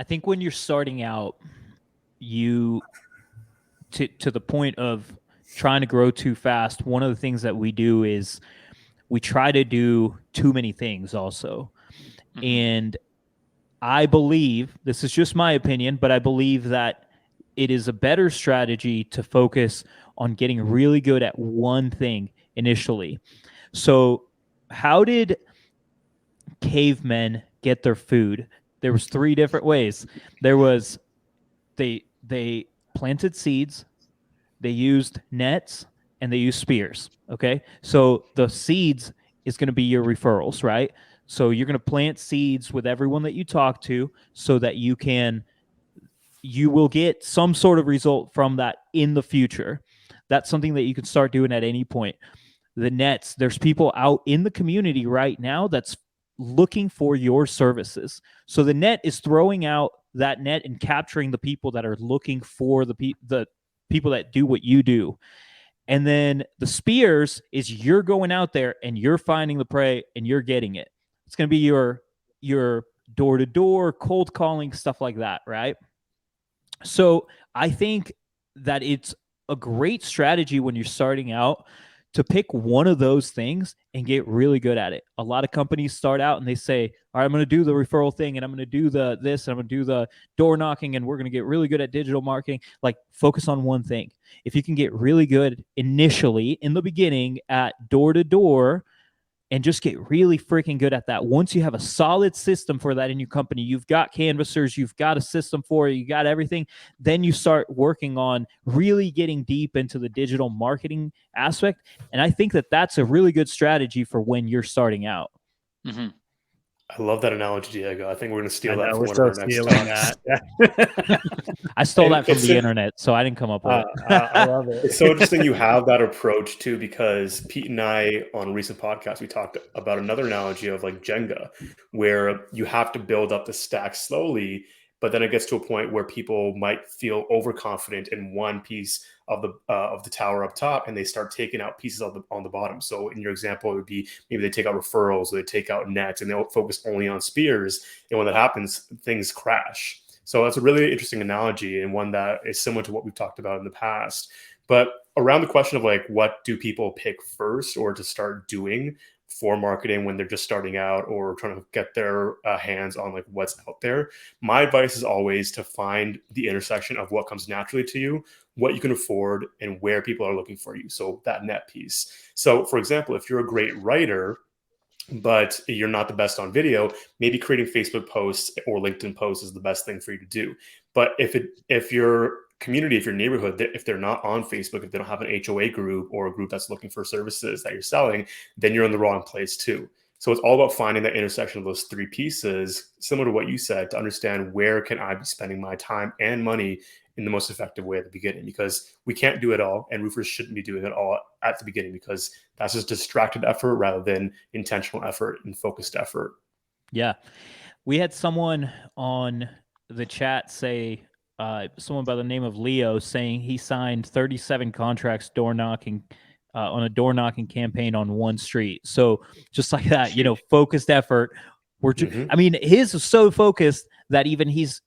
I think when you're starting out, you to the point of trying to grow too fast, one of the things that we do is we try to do too many things also. And I believe, this is just my opinion, but I believe that it is a better strategy to focus on getting really good at one thing initially. So, how did cavemen get their food? There was three different ways. There was they planted seeds, they used nets, and they used spears. Okay. So the seeds is going to be your referrals, right? So you're going to plant seeds with everyone that you talk to so that you will get some sort of result from that in the future. That's something that you can start doing at any point. The nets, there's people out in the community right now that's looking for your services. So the net is throwing out that net and capturing the people that are looking for the people that do what you do. And then the spears is you're going out there and you're finding the prey and you're getting it. It's going to be your door to door, cold calling, stuff like that, right? So I think that it's a great strategy when you're starting out to pick one of those things and get really good at it. A lot of companies start out and they say, all right, I'm going to do the referral thing and I'm going to do this and I'm going to do the door knocking and we're going to get really good at digital marketing. Like, focus on one thing. If you can get really good initially in the beginning at door to door and just get really freaking good at that. Once you have a solid system for that in your company, you've got canvassers, you've got a system for it, you got everything, then you start working on really getting deep into the digital marketing aspect. And I think that that's a really good strategy for when you're starting out. Mm-hmm. I love that analogy, Diego. I think we're going to steal that for we're one so of our next stealing talks. that. I stole that from the internet, so I didn't come up with it. I love it. It's so interesting you have that approach too, because Pete and I on a recent podcast, we talked about another analogy of like Jenga, where you have to build up the stack slowly, but then it gets to a point where people might feel overconfident in one piece of the tower up top, and they start taking out pieces on the bottom. So in your example, it would be maybe they take out referrals, or they take out nets, and they'll focus only on spears. And when that happens, things crash. So that's a really interesting analogy, and one that is similar to what we've talked about in the past. But around the question of like, what do people pick first or to start doing for marketing when they're just starting out or trying to get their hands on like what's out there, my advice is always to find the intersection of what comes naturally to you, what you can afford, and where people are looking for you. So that net piece. So for example, if you're a great writer, but you're not the best on video, maybe creating Facebook posts or LinkedIn posts is the best thing for you to do. But if your community, if your neighborhood, if they're not on Facebook, if they don't have an HOA group or a group that's looking for services that you're selling, then you're in the wrong place too. So it's all about finding that intersection of those three pieces, similar to what you said, to understand where can I be spending my time and money in the most effective way at the beginning, because we can't do it all, and roofers shouldn't be doing it all at the beginning, because that's just distracted effort rather than intentional effort and focused effort. Yeah. We had someone on the chat say, someone by the name of Leo, saying he signed 37 contracts door knocking on a door knocking campaign on one street. So just like that, focused effort. I mean, his is so focused that even he's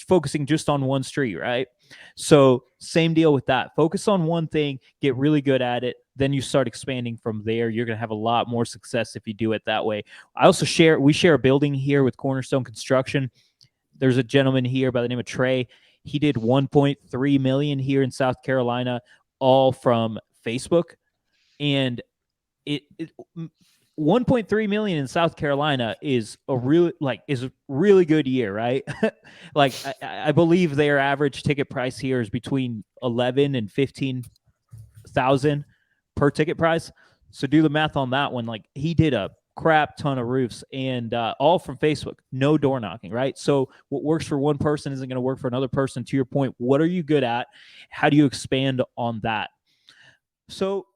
focusing just on one street, right? So same deal with that. Focus on one thing, get really good at it. Then you start expanding from there. You're going to have a lot more success if you do it that way. We share a building here with Cornerstone Construction. There's a gentleman here by the name of Trey. He did 1.3 million here in South Carolina, all from Facebook. And it 1.3 million in South Carolina is a really good year, right? Like I believe their average ticket price here is between 11 and 15,000 per ticket price. So do the math on that one. Like, he did a crap ton of roofs, and all from Facebook, no door knocking, right? So what works for one person isn't going to work for another person. To your point, what are you good at? How do you expand on that? So